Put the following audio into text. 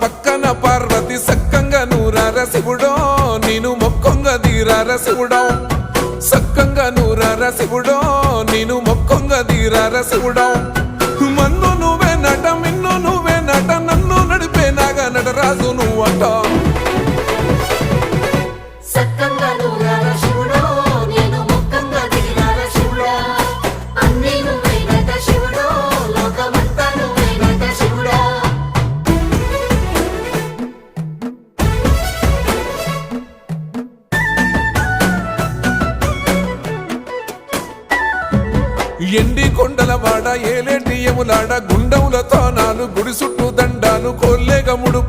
పక్కన పార్వతి సక్కంగా నూరార శివుడో నేను మొక్కంగా తీరార శివుడో సక్కంగా నూరార శివుడో నేను మొక్కంగా తీరార శివుడో మన్ను నువ్వే నట మిన్ను నువ్వే నట నన్ను నడిపే నాగా నటరాజు నువ్వంట ఎండి కొండల వాడ ఏలేటి యములాడ గుండముల తానాలు గుడి చుట్టూ దండాలు కోల్లేగముడు